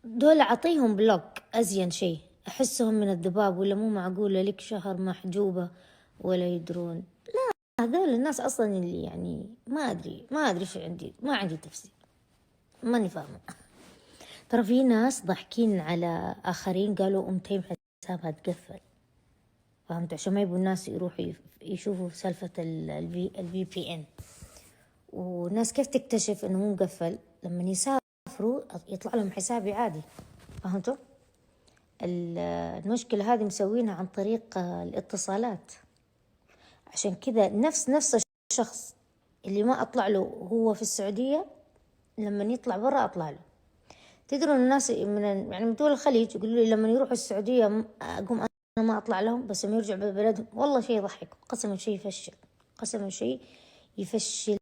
دول أعطيهم بلوك أزين شيء، أحسهم من الذباب، ولا مو معقولة لك شهر محجوبة ولا يدرون. هذول الناس أصلا اللي يعني ما أدري شو عندي، ما عندي تفسير، ماني فاهمة. ترى في ناس ضحكين على آخرين، قالوا تيم حسابها تقفل، فهمت؟ عشان ما يبوا الناس يروحوا يشوفوا سالفة الفي بي ان. وناس كيف تكتشف انه مو مقفل؟ لما يسافروا يطلع لهم حسابي عادي، فهمتوا؟ المشكلة هذه مسوينها عن طريق الاتصالات. عشان كذا نفس الشخص اللي ما أطلع له هو في السعودية، لما يطلع برا أطلع له. تدرون الناس من دول الخليج يقولوا لي لما يروحوا السعودية أقوم أنا ما أطلع لهم، بس لما يرجع بلدهم والله شيء يضحك، قسما شيء يفشل، قسما شيء يفشل.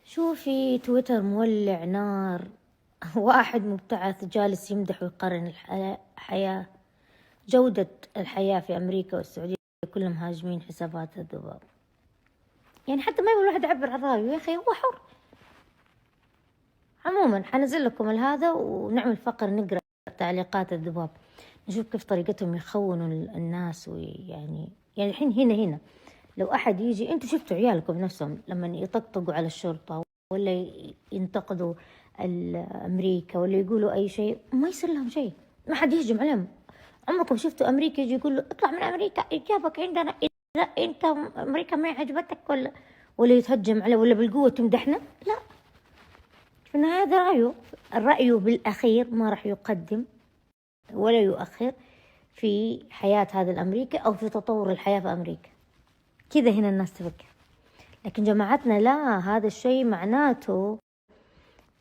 شوفي تويتر مولع نار. واحد مبتعث جالس يمدح ويقارن الحياة، جودة الحياة في أمريكا والسعودية، كلهم هاجمين حسابات الذباب. يعني حتى ما يبغى الواحد يعبر عن رأيه، يا أخي هو حر. عموما حنزل لكم هذا ونعمل فقر نقرأ تعليقات الذباب، نشوف كيف طريقتهم يخونوا الناس. ويعني الحين هنا لو أحد يجي، أنتوا شفتوا عيالكم نفسهم لما يطقطقوا على الشرطة ولا ينتقدوا أمريكا ولا يقولوا أي شيء، ما يصير لهم شيء، ما حد يهجم عليهم. عمركم شفتوا أمريكا يجي يقول له اطلع من أمريكا، إجابك عندنا إذا أنت أمريكا ما عجبتك، ولا يتهجم عليه ولا بالقوة تمدحنا؟ لا. في النهاية هذا رأيه، الرأي بالأخير ما راح يقدم ولا يؤخر في حياة هذا الأمريكي أو في تطور الحياة في أمريكا. كذا هنا الناس تفكر. لكن جماعتنا لا، هذا الشيء معناته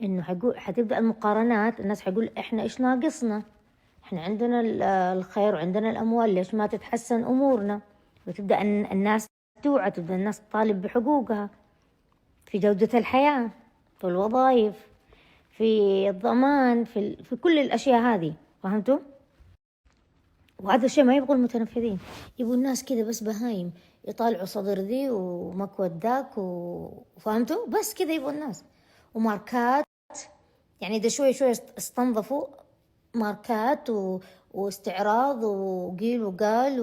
إنه حتبدأ المقارنات. الناس حيقول إحنا إيش ناقصنا، إحنا عندنا الخير وعندنا الأموال، ليش ما تتحسن أمورنا؟ وتبدأ الناس توعى، تبدأ الناس تطالب بحقوقها في جودة الحياة، في الوظائف، في الضمان، في كل الأشياء هذه، فهمتوا؟ وهذا الشيء ما يبغوا المتنفذين، يبغوا الناس كذا بس بهايم، يطالعوا صدر ذي ومكوى ذاك وفهمتوا؟ بس كذا يبغوا الناس. وماركات، يعني إذا شوي استنظفوا ماركات واستعراض وقيل وقال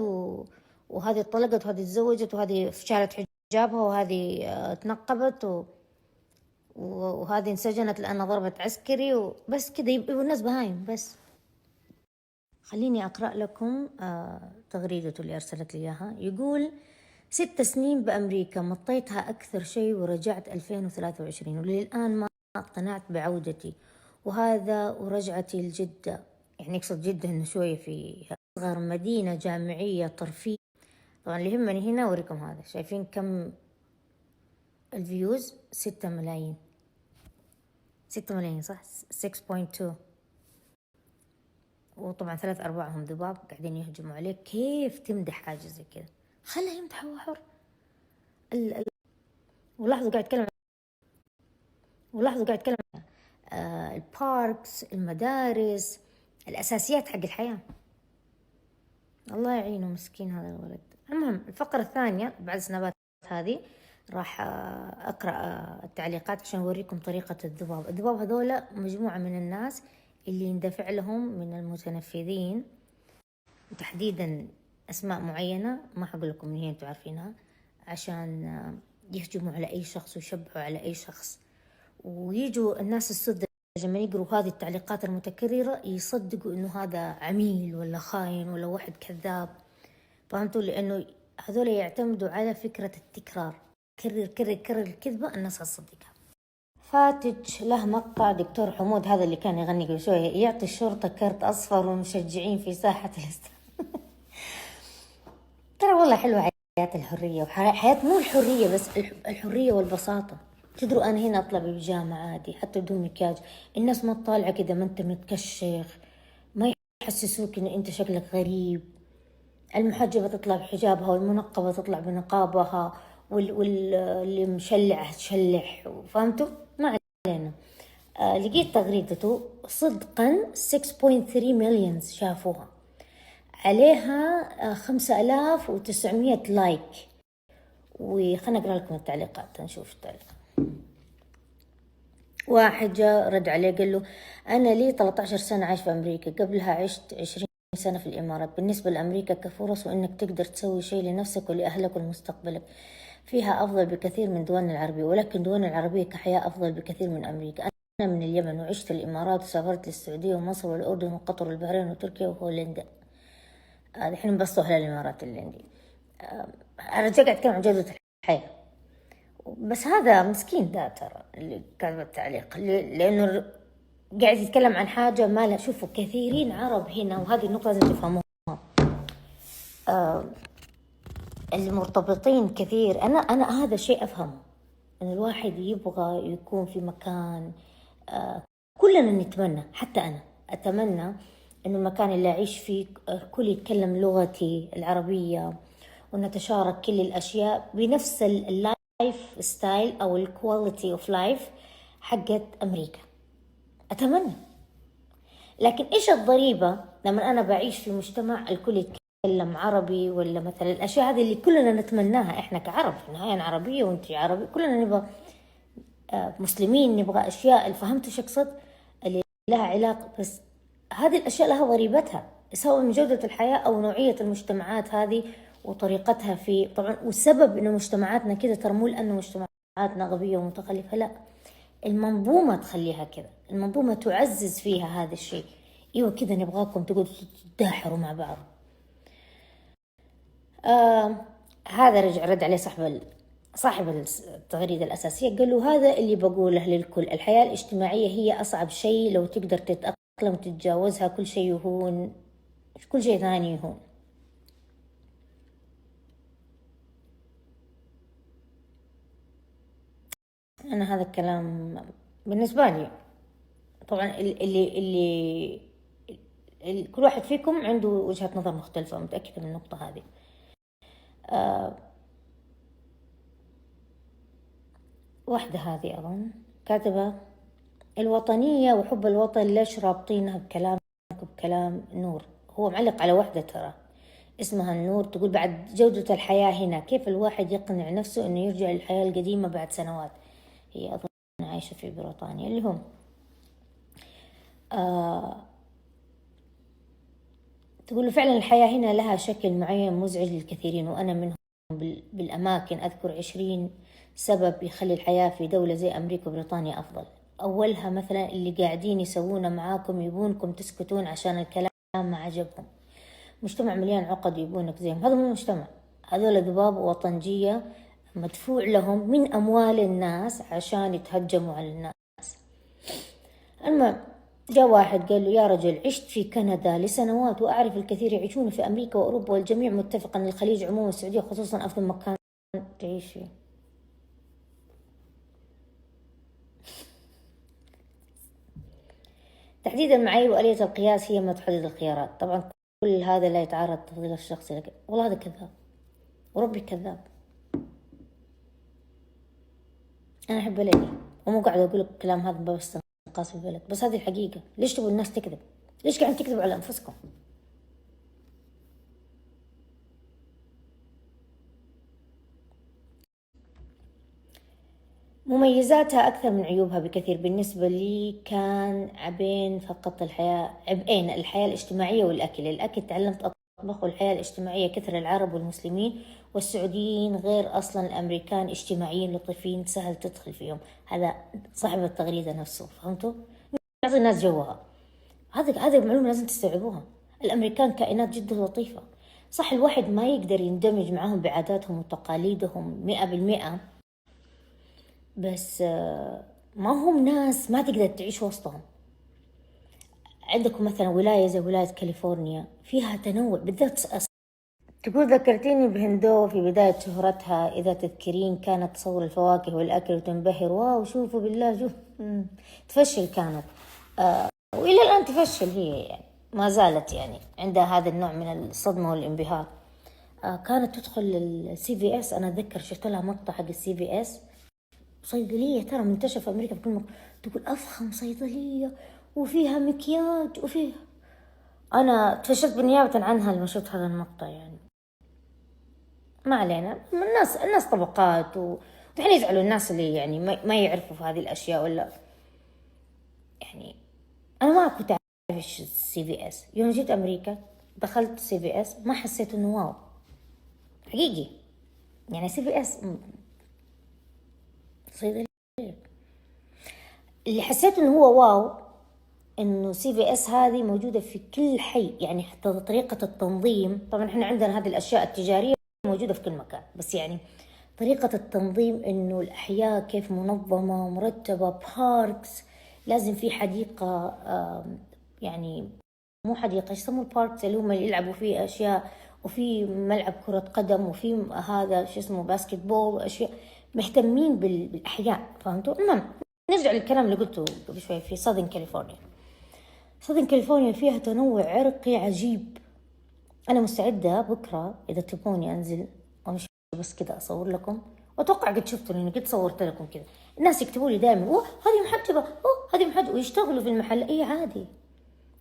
وهذه طلقت وهذه تزوجت وهذه شالت حجابها وهذه تنقبت وهذه انسجنت لأنها ضربت عسكري، وبس كذا يبقوا الناس بهايم بس. خليني أقرأ لكم تغريدته اللي أرسلت لي إياها. يقول 6 سنين بأمريكا، مطيتها أكثر شيء ورجعت 2023 وللآن ما اقتنعت بعودتي، وهذا ورجعتي لجدة. يعني يقصد جدة إنه شوية في أصغر مدينة جامعية طرفية. طبعا اللي يهمني هنا أوريكم هذا، شايفين كم الفيوز؟ 6 ملايين، 6 ملايين صح، 6.2. وطبعا 3/4 ذباب قاعدين يهجموا عليه. كيف تمدح حاجة زي كذا؟ خلها يمدح، هو حر. ولاحظوا قاعد يتكلم الباركس، المدارس، الأساسيات حق الحياة. الله يعينه مسكين هذا الولد. المهم الفقرة الثانية بعد السنابات هذه راح أقرأ التعليقات عشان أوريكم طريقة الذباب. الذباب هذولا مجموعة من الناس اللي يندفع لهم من المتنفذين، وتحديدا أسماء معينة ما حقول لكم من هي، أنتوا عارفينها، عشان يهجموا على أي شخص ويشبهوا على أي شخص. ويجوا الناس السذجة لما يقروا هذه التعليقات المتكررة يصدقوا إنه هذا عميل ولا خاين ولا واحد كذاب، فهمتوا؟ لأنه هذول يعتمدوا على فكرة التكرار، كرر الكذبة الناس هتصدقها. فاتج له مقطع دكتور حمود هذا اللي كان يغني قبل شوية، يعطي الشرطة كرت أصفر والمشجعين في ساحة ترى والله حلوة حياة الحرية، وحياة مو الحرية بس، الحرية والبساطة. تدروا أنا هنا أطلع ببيجامة عادي حتى بدون مكياج، الناس ما تطالعك إذا ما أنت متكشخ، ما يحسسوك إن أنت شكلك غريب. المحجبة تطلع بحجابها والمنقبة تطلع بنقابها واللي مشلعة تشلح، فهمتوا؟ ما علينا. لقيت تغريدته صدقا 6.3 مليون شافوها، عليها 5900 لايك. وخلنا أقرأ لكم التعليقات، نشوف التعليقات. واحد جاء رد عليه قال له أنا لي 13 سنة عايش في أمريكا، قبلها عشت 20 سنة في الإمارات. بالنسبة لأمريكا كفرص وإنك تقدر تسوي شيء لنفسك ولأهلك ولمستقبلك، فيها أفضل بكثير من دولنا العربية، ولكن دولنا العربية كحياة أفضل بكثير من أمريكا. أنا من اليمن وعشت الإمارات وسافرت للسعودية ومصر والأردن وقطر والبحرين وتركيا وهولندا. الحين انبسطوا أهل الإمارات اللي عندي. الرجال قاعد يتكلم عن جودة الحياة، بس هذا مسكين ده ترى اللي كاتب التعليق، لأنه قاعد يتكلم عن حاجة ما لا. شوفوا كثيرين عرب هنا، وهذه النقطة لازم تفهموها. المرتبطين كثير، أنا هذا الشيء أفهمه، إن الواحد يبغى يكون في مكان. كلنا نتمنى، حتى أنا أتمنى إنه المكان اللي أعيش فيه الكل يتكلم لغتي العربية، ونتشارك كل الأشياء بنفس اللايف ستايل أو الكواليتي أوف لايف حقت أمريكا. أتمنى. لكن إيش الضريبة لما أنا بعيش في مجتمع الكل يتكلم عربي، ولا مثلا الأشياء هذه اللي كلنا نتمناها إحنا كعرب، في النهاية أنا عربية وأنتي عربي، كلنا نبغى مسلمين، نبغى أشياء اللي فهمتوا شو أقصد، اللي لها علاقة. بس هذه الأشياء لها ضريبتها، سواء من جودة الحياة أو نوعية المجتمعات هذه وطريقتها في طبعا. والسبب إنه مجتمعاتنا كذا ترى مو لأنه مجتمعاتنا غبية ومتخلفة، لا، المنظومة تخليها كذا، المنظومة تعزز فيها هذا الشيء. ايوه كذا نبغاكم تقعدوا تداحروا مع بعض. هذا رجع رد عليه صاحب التغريدة الأساسية، قال له هذا اللي بقوله للكل، الحياة الاجتماعية هي أصعب شيء، لو تقدر تتأقلم وتتجاوزها كل شيء يهون، كل شيء ثاني يهون. أنا هذا الكلام بالنسبة لي طبعا كل واحد فيكم عنده وجهة نظر مختلفة، متأكدة من النقطة هذه. واحدة هذه أظن كاتبة الوطنية وحب الوطن ليش رابطينها بكلام نور. هو معلق على واحدة ترى اسمها النور، تقول بعد جودة الحياة هنا، كيف الواحد يقنع نفسه أنه يرجع للحياة القديمة بعد سنوات؟ هي أظن عايشة في بريطانيا. اللي هم تقول فعلا الحياة هنا لها شكل معين مزعج للكثيرين، وأنا منهم. بالأماكن أذكر 20 سبب يخلي الحياة في دولة زي أمريكا وبريطانيا أفضل. أولها مثلا اللي قاعدين يسوونه معاكم، يبونكم تسكتون عشان الكلام ما عجبهم. مجتمع مليان عقد يبونك زيهم، هذا مو مجتمع، هذول ذباب وطنجية مدفوع لهم من أموال الناس عشان يتهجموا على الناس. المهم جاء واحد قال له يا رجل عشت في كندا لسنوات وأعرف الكثير يعيشون في أمريكا وأوروبا، والجميع متفق أن الخليج عموما السعودية خصوصا أفضل مكان تعيش فيه. تحديد المعايير وآلية القياس هي ما تحدد الخيارات. طبعا كل هذا لا يتعارض تفضيل الشخصي لك. والله هذا كذاب، وربي كذاب. أنا أحب بلدي ومو قاعد أقول لك كلام هذا باب استنقاص في البلد، بس هذه الحقيقة. ليش تبغوا الناس تكذب؟ ليش قاعد تكذبوا على أنفسكم؟ مميزاتها أكثر من عيوبها بكثير. بالنسبة لي كان عبين فقط، عبئين، الحياة الاجتماعية والأكل. الأكل تعلمت أطبخ، والحياة الاجتماعية كثر العرب والمسلمين والسعوديين، غير أصلا الأمريكان اجتماعيين لطيفين سهل تدخل فيهم. هذا صاحب التغريدة نفسه، فهمتوا؟ يعطي الناس جوها. هذه المعلومة لازم تستوعبوها. الأمريكان كائنات جدا لطيفة. صح الواحد ما يقدر يندمج معهم بعاداتهم وتقاليدهم 100%، بس ما هم ناس ما تقدر تعيش وسطهم. عندكم مثلا ولاية زي ولاية كاليفورنيا فيها تنوع بالذات. تقول ذكرتيني بهندو في بداية شهرتها، إذا تذكرين كانت تصور الفواكه والأكل وتنبهر، واو شوفوا بالله شوف. تفشل كانت، وإلى الآن تفشل هي، يعني ما زالت يعني عندها هذا النوع من الصدمة والانبهار. كانت تدخل السي في اس، أنا أتذكر شفت لها مقطع حق السي في اس، صيدلية ترى منتشرة في أمريكا في كل مكان، تقول أفخم صيدلية وفيها مكياج وفيها. أنا تفشلت بالنيابة عنها لما شفت هذا المقطع. يعني ما علينا، الناس طبقات، ودحين يزعلوا الناس اللي يعني ما يعرفوا في هذه الأشياء ولا. يعني أنا ما كنت أعرف إيش CVS. يوم جيت أمريكا دخلت CVS ما حسيت إنه واو حقيقي. يعني CVS صيدلية. اللي حسيت إنه هو واو إنه CVS هذه موجودة في كل حي، يعني حتى طريقة التنظيم. طبعا إحنا عندنا هذه الأشياء التجارية موجودة في كل مكان، بس يعني طريقة التنظيم إنه الأحياء كيف منظمة مرتبة، باركس، لازم في حديقة، يعني مو حديقة، يسموه الباركس اللي هم اللي يلعبوا فيه أشياء، وفي ملعب كرة قدم، وفي هذا شو اسمه باسكت بول، وأشياء مهتمين بالأحياء. فهمتوا؟ المهم نرجع للكلام اللي قلته قبل شوي. في ساذن كاليفورنيا، ساذن كاليفورنيا فيها تنوع عرقي عجيب. أنا مستعدة بكرة إذا تبوني أنزل وأمشي بس كذا أصور لكم، وأتوقع قد شفتوا لأني قد صورت لكم كذا. الناس يكتبوا لي دائما أوه هذه محجبة، أوه هذه محجبة، ويشتغلوا في المحل. أي عادي،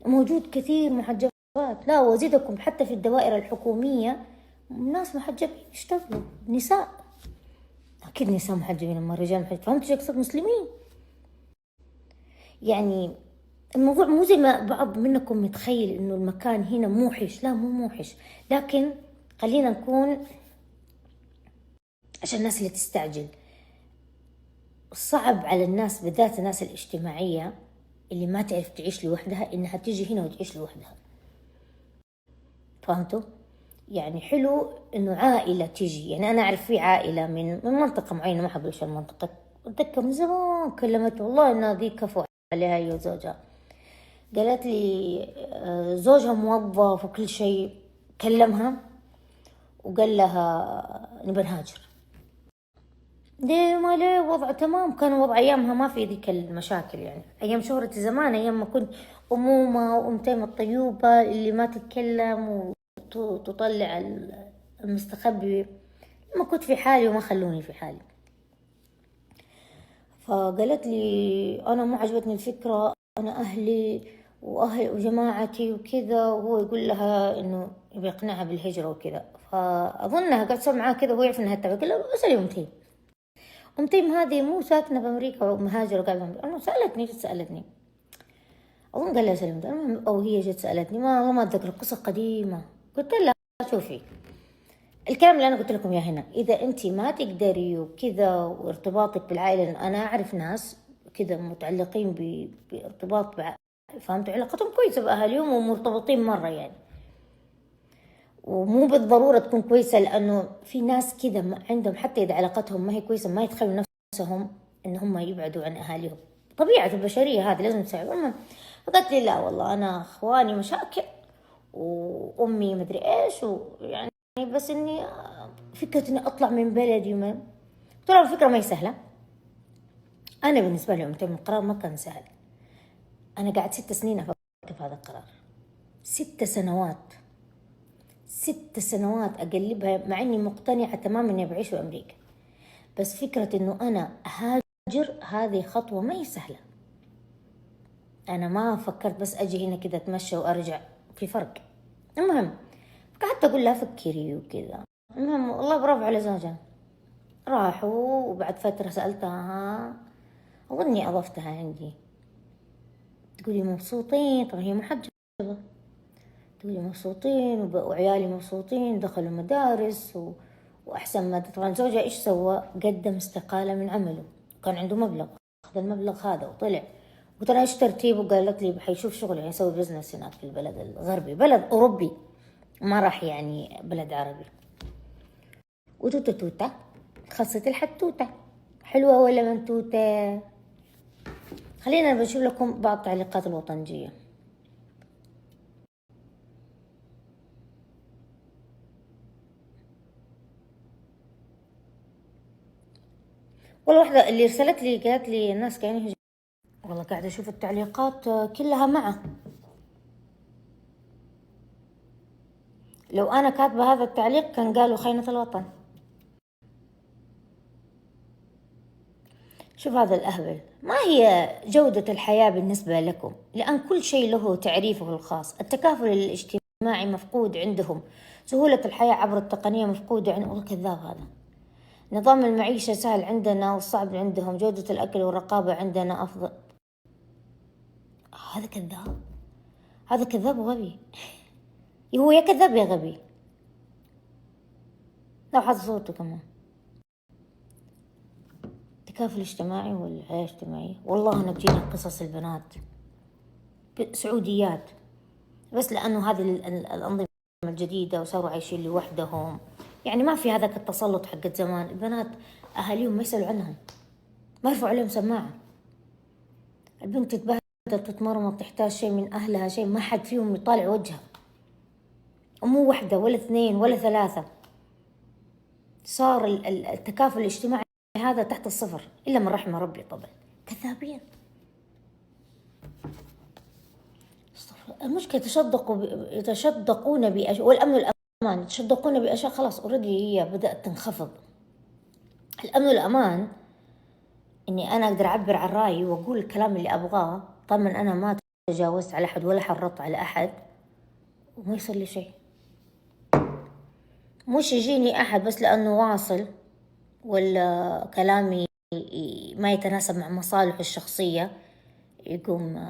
موجود كثير محجبات. لا وأزيدكم حتى في الدوائر الحكومية ناس محجبين يشتغلوا، نساء. أكيد نساء محجبين أما الرجال محجبين. فهمت شو أقصد؟ مسلمين. يعني الموضوع مو زي ما بعض منكم متخيل إنه المكان هنا موحش. لا مو موحش، لكن خلينا نكون عشان الناس اللي تستعجل. صعب على الناس بالذات الناس الاجتماعية اللي ما تعرف تعيش لوحدها إنها تيجي هنا وتعيش لوحدها. فهمتوا؟ يعني حلو إنه عائلة تيجي. يعني أنا أعرف في عائلة من منطقة معينة، ما حقول شو المنطقة، أتذكر من زمان كلمت والله إنها ذي كفو عليها هي وزوجها. قالت لي زوجها موظف وكل شيء، كلمها وقال لها نبى نهاجر. ليه ما ليه، وضع تمام. كان وضع أيامها ما في ذيك المشاكل، يعني أيام شهرتي زمان، أيام ما كنت أمومة وأمتين الطيوبة اللي ما تتكلم وتطلع المستخبي. ما كنت في حالي وما خلوني في حالي. فقالت لي أنا ما عجبتني الفكرة، أنا أهلي وأهل وجماعتي وكذا، وهو يقول لها إنه يبي يقنعها بالهجرة وكذا. فأظنها قاعد تسوي معاه كذا وهو يعرف إنها تبع. قال له اسألي أمتي. أمتيم هذه مو ساكنة بأمريكا ومهاجرة وقاعدة بأمريكا. أنا سألتني، جت سألتني، أظن قال لها سلمت. المهم أو هي جت سألتني، ما أتذكر، القصة قديمة. قلت لها شوفي الكلام اللي أنا قلت لكم إياه هنا، إذا أنت ما تقدري وكذا وارتباطك بالعائلة، لأن أنا أعرف ناس كذا متعلقين بارتباط فهمتوا علاقتهم كويسة بأهاليهم ومرتبطين مرة يعني. ومو بالضرورة تكون كويسة، لأنه في ناس كذا عندهم حتى إذا علاقتهم ما هي كويسة ما يتخيلوا نفسهم إن هم يبعدوا عن أهاليهم. طبيعة البشرية هذه لازم تساعد. المهم فقالت لي لا والله أنا إخواني مشاكل وأمي مدري إيش، ويعني بس إني فكرة إني أطلع من بلدي ترى الفكرة ما هي سهلة. أنا بالنسبة لي أمتى من القرار ما كان سهل. أنا قاعد 6 سنين أفكر في هذا القرار، 6 سنوات، 6 سنوات أقلبها، مع إني مقتنعة تماما إني بعيش في أمريكا. بس فكرة إنه أنا أهاجر هذه خطوة ما هي سهلة. أنا ما فكرت بس أجي هنا كذا أتمشى وأرجع، في فرق. المهم قعدت أقول لها فكري وكذا. المهم والله برافو على زوجها، راحوا وبعد فترة سألتها، أظني أضفتها عندي، تقولي مبسوطين. طبعا هي محجبة، تقولي مبسوطين وعيالي مبسوطين دخلوا مدارس وأحسن ما. طبعا زوجها إيش سوى؟ قدم استقالة من عمله، كان عنده مبلغ، أخذ المبلغ هذا وطلع. قلت لها إيش ترتيبه؟ قالت لي حيشوف شغل، يعني يسوي بزنس هناك في البلد الغربي، بلد أوروبي، ما راح يعني بلد عربي. وتوتة توتة خلصت الحتوتة. حلوة ولا منتوتة؟ خلينا بشوف لكم بعض تعليقات الوطنجية. والله واحدة اللي ارسلت لي قالت لي الناس كانوا والله قاعدة أشوف التعليقات كلها معه. لو أنا كاتبة هذا التعليق كان قالوا خينة الوطن. شوف هذا الأهبل. ما هي جودة الحياة بالنسبة لكم؟ لأن كل شيء له تعريفه الخاص. التكافل الاجتماعي مفقود عندهم، سهولة الحياة عبر التقنية مفقودة عندهم. والله كذاب هذا. نظام المعيشة سهل عندنا والصعب عندهم، جودة الأكل والرقابة عندنا أفضل. هذا كذاب، هذا كذاب وغبي. هو يا كذاب يا غبي. لو حط صوته كمان. التكافل الاجتماعي والحياة الاجتماعية، والله أنا بجيني قصص البنات سعوديات، بس لأنه هذه الأنظمة الجديدة وصاروا عايشين لوحدهم، يعني ما في هذاك التسلط حق زمان. البنات أهاليهم ما يسألوا عنهم، ما يرفعوا عليهم سماعة. البنت تتبهدل تتمرمط تحتاج شيء من أهلها، شيء ما حد فيهم يطالع وجهها، ومو واحدة ولا اثنين ولا ثلاثة. صار التكافل الاجتماعي هذا تحت الصفر، إلا من رحم ربي طبعا. كذابين. المشكلة يتشدقون بأشياء، والأمن والأمان يتشدقون بأشياء خلاص أوريدي هي بدأت تنخفض. الأمن والأمان إني أنا أقدر أعبر عن رأيي وأقول الكلام اللي أبغاه، طبعا أنا ما تجاوزت على أحد ولا حرضت على أحد وما يصير لي شيء. مش يجيني أحد بس لأنه واصل ولا كلامي ما يتناسب مع مصالحه الشخصية يقوم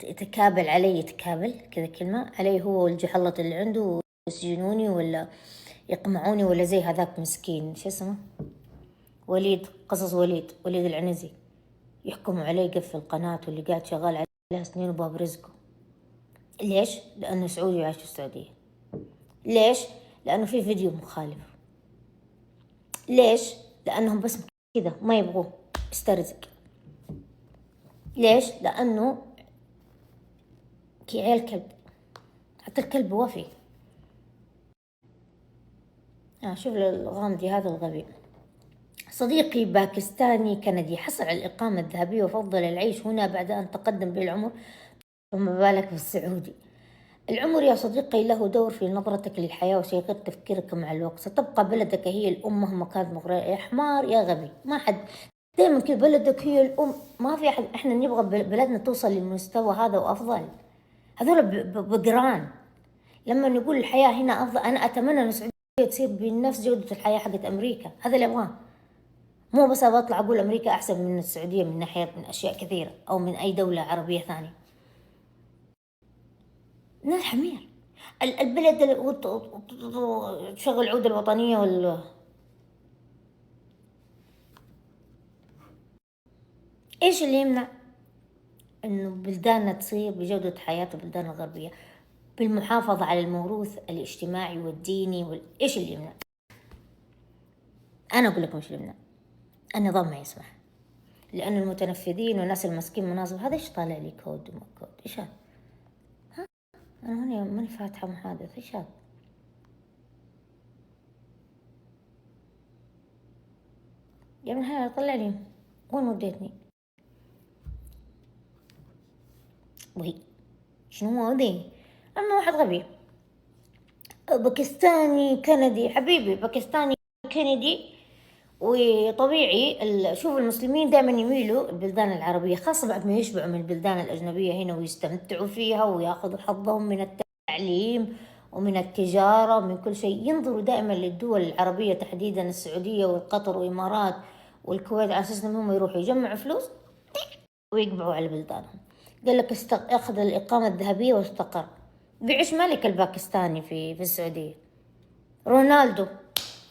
يتكابل علي، يتكابل كذا كلمة علي هو والجحلة اللي عنده، ويسجنوني ولا يقمعوني ولا زي هذاك مسكين شو اسمه وليد، قصص وليد العنزي، يحكموا عليه يقفل القناة واللي قاعد شغال عليها سنين وباب رزقه. ليش؟ لأنه سعودي وعايش في السعودية. ليش؟ لأنه في فيديو مخالف. ليش؟ لأنهم بس كذا ما يبغوه يسترزق. ليش؟ لأنه كعيال كلب، حتى الكلب وفي. شوف الغامدي هذا الغبي. صديقي باكستاني كندي حصل على الإقامة الذهبية وفضل العيش هنا بعد أن تقدم بالعمر، فما بالك بالسعودي. العمر يا صديقي له دور في نظرتك للحياة وسيغير تفكيرك مع الوقت. ستبقى بلدك هي الأم مهما كانت مغرية. يا حمار يا غبي، ما حد دائما كذا بلدك هي الأم، ما في أحد. إحنا نبغى بلدنا توصل للمستوى هذا وأفضل. هذول بقران. لما نقول الحياة هنا أفضل، أنا أتمنى أن السعودية تصير بنفس جودة الحياة حقت أمريكا، هذا اللي أبغاه. مو بس أطلع أقول أمريكا أحسن من السعودية من ناحية من أشياء كثيرة أو من أي دولة عربية ثانية. من الحمير البلد تشغل عود الوطنية إيش اللي يمنع إنه بلداننا تصير بجودة حياة البلدان الغربية بالمحافظة على الموروث الاجتماعي والديني إيش اللي يمنع؟ أنا أقول لكم إيش اللي يمنع. النظام ما يسمح، لأن المتنفذين والناس المسكين مناصب. هذا إيش طالع لي كود وما كود؟ إيش هذا؟ أنا ماني فاتحة محادثة. إيش هذا؟ يا ابن الحلال طلع لي، وين وديتني؟ وهي شنو هذي؟ أما واحد غبي باكستاني كندي، حبيبي باكستاني كندي. وطبيعي شوف المسلمين دائما يميلوا البلدان العربية، خاصة بعد ما يشبعوا من البلدان الأجنبية هنا ويستمتعوا فيها وياخذوا حظهم من التعليم ومن التجارة ومن كل شيء. ينظروا دائما للدول العربية تحديدا السعودية وقطر والإمارات والكويت على أساس أنهم يروحوا يجمعوا فلوس ويقبعوا على بلدانهم. قال لك أخذ الإقامة الذهبية واستقر. بيعيش ملك الباكستاني في السعودية. رونالدو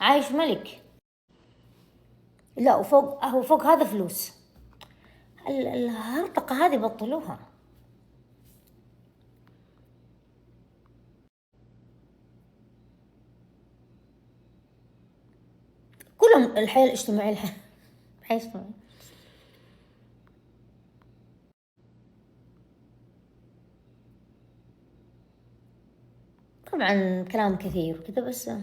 عايش ملك. لا وفوق هذا فلوس. الهرطقة هذه بطلوها. كلهم الحياة الاجتماعية الحياة الاجتماعية. طبعا كلام كثير وكذا،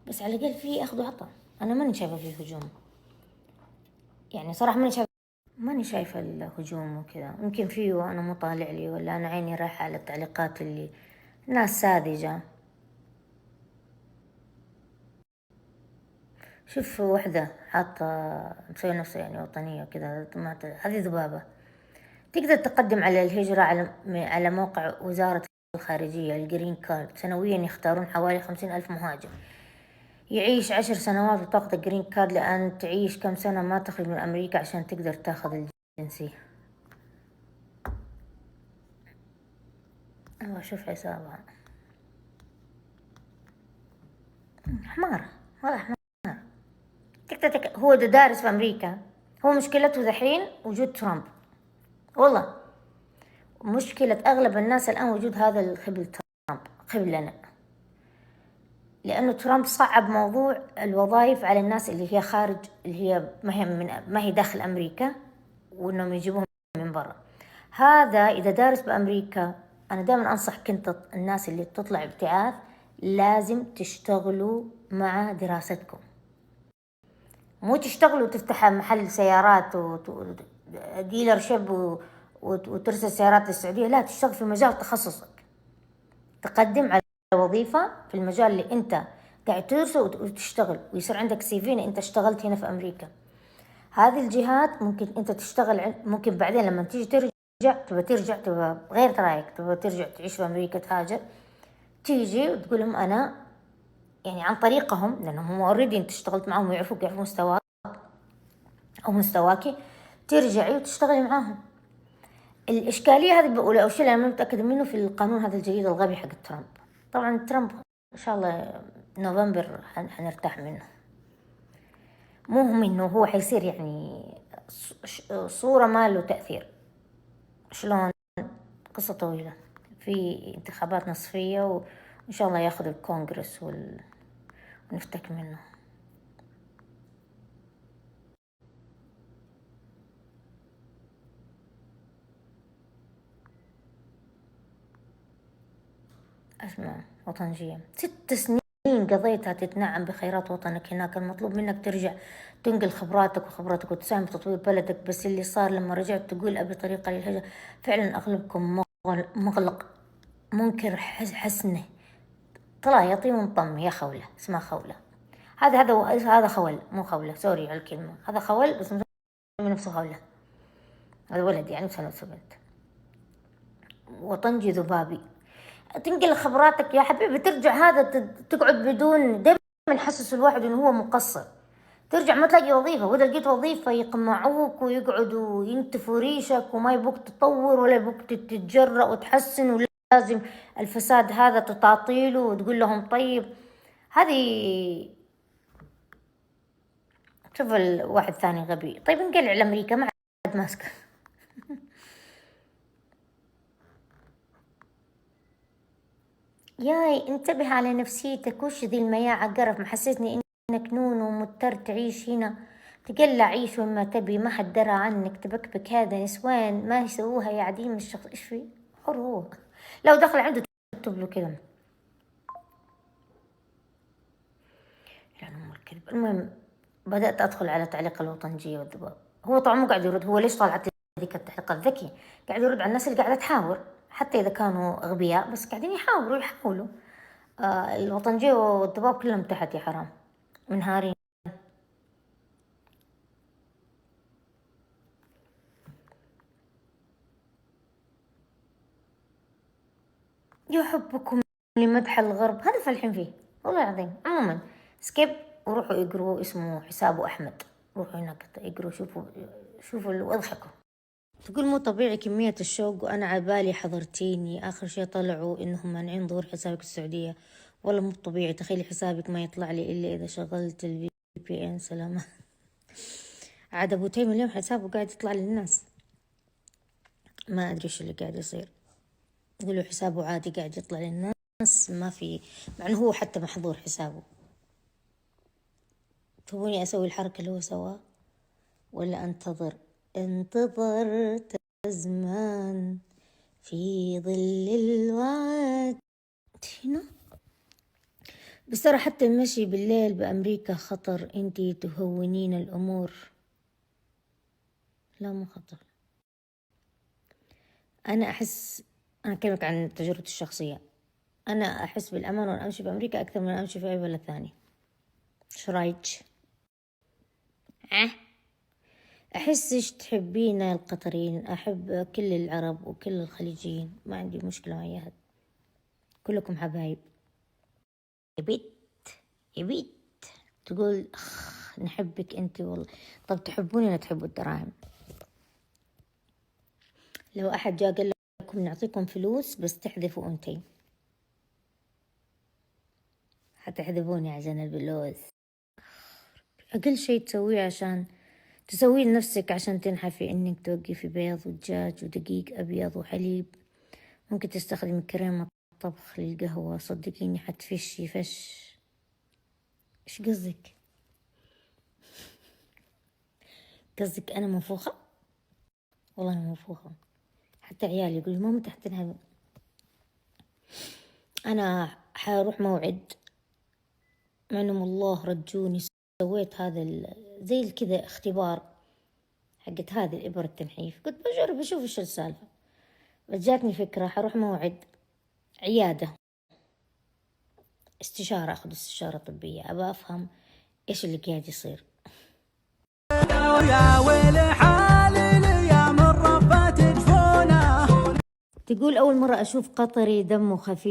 بس على الأقل في أخذ وعطاء. أنا ماني شايفة فيه هجوم، يعني صراحة ماني شايفة الهجوم وكذا. يمكن فيه وأنا مو طالع لي، ولا أنا عيني رايحة على التعليقات اللي ناس ساذجة. شوف وحدة حاطة مسوية نفسها يعني وطنية وكذا، هذه ذبابة. تقدر تقدم على الهجرة على موقع وزارة الخارجية الجرين كارد. سنويا يختارون حوالي 50,000 مهاجر يعيش 10 سنوات وتاخذ جرين كارد، لأن تعيش كم سنة ما تخرج من أمريكا عشان تقدر تاخذ الجنسية. الله شوف حسابها، حمارة والله حمارة. هو ده دارس في أمريكا، هو مشكلته ذحين وجود ترامب، والله مشكلة أغلب الناس الآن وجود هذا الخبل ترامب، خبلنا، لأنه ترامب صعب موضوع الوظائف على الناس اللي هي خارج، اللي هي ما هي داخل أمريكا، وإنهم يجيبوهم من برا. هذا إذا دارس بأمريكا، أنا دائما أنصح كنت الناس اللي تطلع ابتعاث لازم تشتغلوا مع دراستكم، مو تشتغلوا وتفتح محل سيارات وديلر شيب وترسل سيارات للسعودية. لا، تشتغل في مجال تخصصك، تقدم على وظيفة في المجال اللي انت قاعد تدرسه وتشتغل، ويصير عندك CV ان انت اشتغلت هنا في امريكا. هذه الجهات ممكن انت تشتغل ممكن بعدين لما تيجي ترجع تبغى غير رايك، تبغى ترجع تعيش في امريكا، تهاجر، تيجي وتقول لهم انا يعني عن طريقهم، لانهم هم اوريدي انت اشتغلت معهم ويعرفوك، يعرفوا مستواك او مستواكي، ترجعي وتشتغلي معاهم. الإشكالية هذه أو الشيء اللي أنا متأكدة منه في القانون هذا الجديد الغبي حق ترامب. طبعا ترامب إن شاء الله نوفمبر حنرتاح منه، مهم إنه هو حيصير يعني صورة ما له تأثير. شلون؟ قصة طويلة، في انتخابات نصفية وإن شاء الله ياخذ الكونغرس ونفتك منه. اسمع، وطنجية 6 سنين قضيتها تتنعم بخيرات وطنك هناك، المطلوب منك ترجع تنقل خبراتك وتساهم في تطوير بلدك. بس اللي صار لما رجعت تقول أبي طريقة للهجرة، فعلا أغلبكم مغلق منكر حسنه، طلع يطي ومطم يا خولة، اسمها خولة. هذا خول، مو خولة، سوري على الكلمة، هذا خول بس مسمي نفسه خولة. هذا ولد يعني بس نفسه بنت. وطنجي ذبابي، تنقل خبراتك يا حبيبي، ترجع هذا تقعد بدون، دائما نحسس الواحد انه هو مقصر، ترجع ما تلاقي وظيفة، واذا لقيت وظيفة يقمعوك ويقعدوا ينتفوا ريشك، وما يبوك تطور ولا يبوك تتجرأ وتحسن، ولازم الفساد هذا تطاطيله وتقول لهم طيب. هذه شوف الواحد ثاني غبي، طيب انقلع لأمريكا ما عاد ماسكه. ياي انتبه على نفسيتك، وش ذي المياعة قرف، محسسني انك نون ومضطر تعيش هنا، تقلع عيش وما تبي، ما حد درى عنك، تبكبك هذا نسوان ما يسووها يا عديم الشخص، ايش في حر هو، لو دخل عنده تكتب له كذا يعني ام الكذب. المهم بدأت ادخل على تعليق الوطنجية والذباب، هو طبعا مو قاعد يرد، هو ليش طلعت ذيك التعليقات ذكي، قاعد يرد على الناس اللي قاعدة تحاور، حتى اذا كانوا اغبياء بس قاعدين يحاولوا. الوطنجية والذباب كلهم تحت يا حرام، منهارين. يحبكم لمدح الغرب، هذا فالحين فيه والله العظيم. عموما سكيب وروحوا يقروا، اسمه حسابه أحمد، روحوا هناك يقروا، شوفوا واضحكوا. تقول مو طبيعي كمية الشوق، وأنا عبالي حضرتيني آخر شي طلعوا إنهم مانعين ظهور حسابك السعودية. والله مو طبيعي، تخيلي حسابك ما يطلع لي إلا إذا شغلت VPN. سلامة. عاد أبو تيم اليوم حسابه قاعد يطلع للناس، ما أدري شو اللي قاعد يصير. يقولوا حسابه عادي قاعد يطلع للناس، ما في، مع انه هو حتى محظور حسابه. تبوني اسوي الحركة اللي هو سواه ولا انتظر زمان في ظل الوعد هنا. بس ترى حتى المشي بالليل بأمريكا خطر، انتي تهونين الأمور. لا مو خطر، أنا أكلمك عن تجربتي الشخصية، أنا أحس بالأمان وأنا أمشي بأمريكا أكثر من أمشي في أي بلد ثاني. شو رايك؟ أحسش تحبين القطريين، أحب كل العرب وكل الخليجيين، ما عندي مشكلة مع أحد، كلكم حبايب. يبيت تقول نحبك انت والله. طب تحبوني ولا تحبوا الدراهم؟ لو احد جاء قال لكم نعطيكم فلوس بس تحذفوا انتي، حتحذفوني عشان الفلوس؟ اقل شيء تسويه عشان تسويه لنفسك عشان تنحفي انك توقفي بيض ودجاج ودقيق ابيض وحليب. ممكن تستخدمي كريمة طبخ للقهوة، صدقيني حتفشي فش. ايش قصدك؟ قصدك انا منفوخة؟ والله انا منفوخة، حتى عيالي يقولوا ماما تحت الهواء. انا حروح موعد مع انهم الله رجوني، سويت هذا زي كذا اختبار حقت هذه الإبرة التنحيف، قلت بجرب اشوف ايش السالفة. بس جاتني فكرة، حروح موعد عيادة استشارة، اخذ استشارة طبية، ابى افهم ايش اللي قاعد يصير. يا ويل حالي يا من ربت جفونه. تقول اول مرة اشوف قطري دمه خفيف.